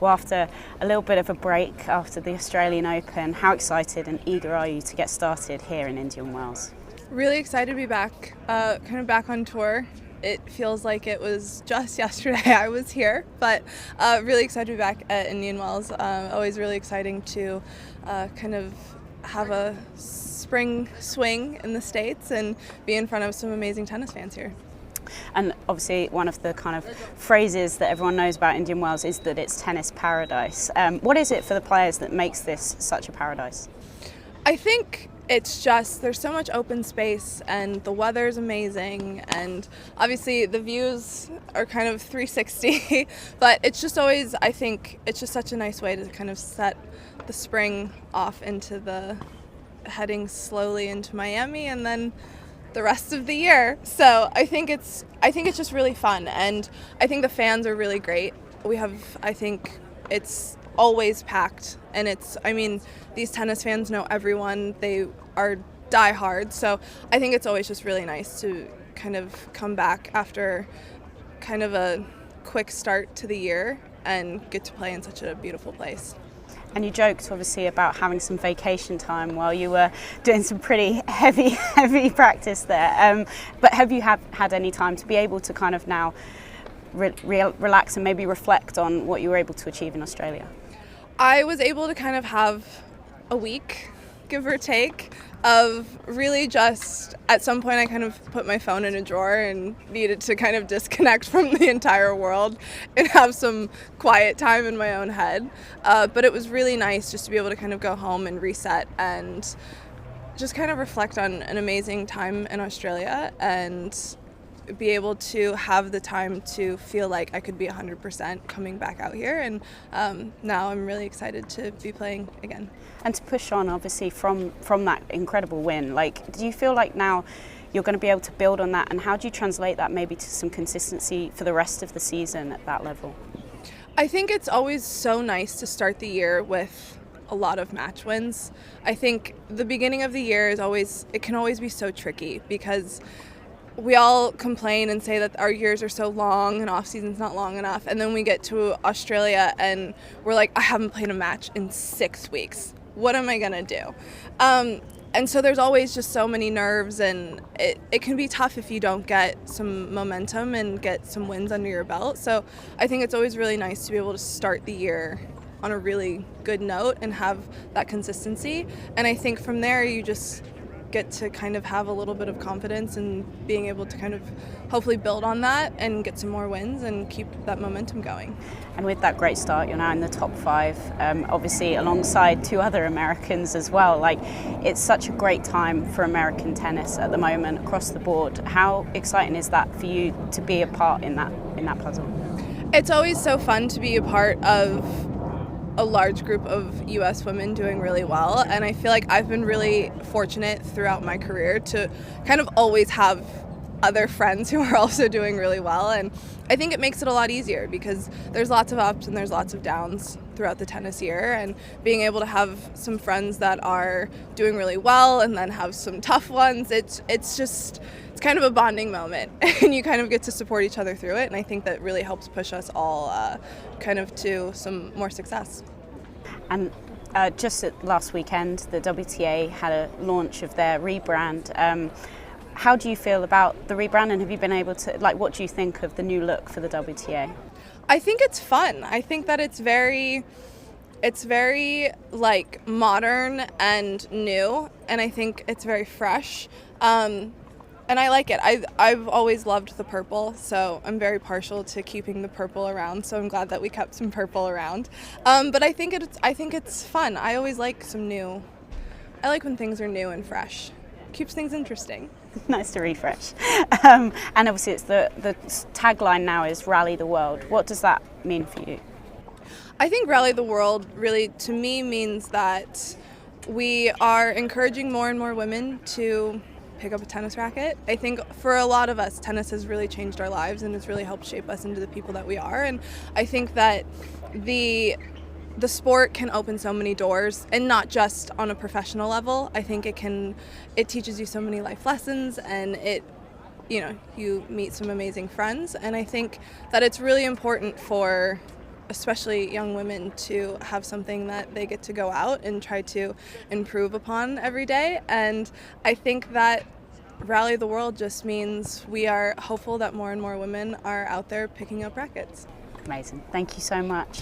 Well, after a little bit of a break after the Australian Open, how excited and eager are you to get started here in Indian Wells? Really excited to be back, kind of back on tour. It feels like it was just yesterday I was here, but really excited to be back at Indian Wells. Always really exciting to kind of have a spring swing in the States and be in front of some amazing tennis fans here. And obviously one of the kind of phrases that everyone knows about Indian Wells is that it's tennis paradise. What is it for the players that makes this such a paradise? I think it's just there's so much open space and the weather's amazing, and obviously the views are kind of 360 but it's just always, I think it's just such a nice way to kind of set the spring off into the heading slowly into Miami and then the rest of the year. So I think it's just really fun, and I think the fans are really great. I think it's always packed, and these tennis fans know everyone. They are diehard, so I think it's always just really nice to kind of come back after kind of a quick start to the year and get to play in such a beautiful place. And you joked obviously about having some vacation time while you were doing some pretty heavy practice there. But have you had any time to be able to kind of now relax and maybe reflect on what you were able to achieve in Australia? I was able to kind of have a week, give or take, of really just, at some point I kind of put my phone in a drawer and needed to kind of disconnect from the entire world and have some quiet time in my own head. But it was really nice just to be able to kind of go home and reset and just kind of reflect on an amazing time in Australia and be able to have the time to feel like I could be 100% coming back out here, and now I'm really excited to be playing again. And to push on obviously from that incredible win, do you feel like now you're going to be able to build on that, and how do you translate that maybe to some consistency for the rest of the season at that level? I think it's always so nice to start the year with a lot of match wins. I think the beginning of the year it can always be so tricky because we all complain and say that our years are so long and off season's not long enough, and then we get to Australia and we're like, I haven't played a match in 6 weeks. What am I gonna do? And so there's always just so many nerves, and it can be tough if you don't get some momentum and get some wins under your belt. So I think it's always really nice to be able to start the year on a really good note and have that consistency. And I think from there you just get to kind of have a little bit of confidence and being able to kind of hopefully build on that and get some more wins and keep that momentum going. And with that great start, you're now in the top 5, obviously alongside 2 other Americans as well. It's such a great time for American tennis at the moment across the board. How exciting is that for you to be a part in that puzzle? It's always so fun to be a part of a large group of U.S. women doing really well, and I feel like I've been really fortunate throughout my career to kind of always have other friends who are also doing really well, and I think it makes it a lot easier because there's lots of ups and there's lots of downs throughout the tennis year, and being able to have some friends that are doing really well and then have some tough ones, it's kind of a bonding moment and you kind of get to support each other through it, and I think that really helps push us all kind of to some more success. And just last weekend the WTA had a launch of their rebrand. How do you feel about the rebrand, and have you been able to, what do you think of the new look for the WTA? I think it's fun. I think that it's very modern and new, and I think it's very fresh. And I like it. I've always loved the purple, so I'm very partial to keeping the purple around, so I'm glad that we kept some purple around. But I think it's fun. I always like I like when things are new and fresh. Keeps things interesting. Nice to refresh. And obviously it's the tagline now is Rally the World. What does that mean for you? I think Rally the World really, to me, means that we are encouraging more and more women to pick up a tennis racket. I think for a lot of us, tennis has really changed our lives and it's really helped shape us into the people that we are. And I think that the sport can open so many doors, and not just on a professional level. I think it teaches you so many life lessons, and you meet some amazing friends. And I think that it's really important for especially young women, to have something that they get to go out and try to improve upon every day. And I think that Rally the World just means we are hopeful that more and more women are out there picking up rackets. Amazing. Thank you so much.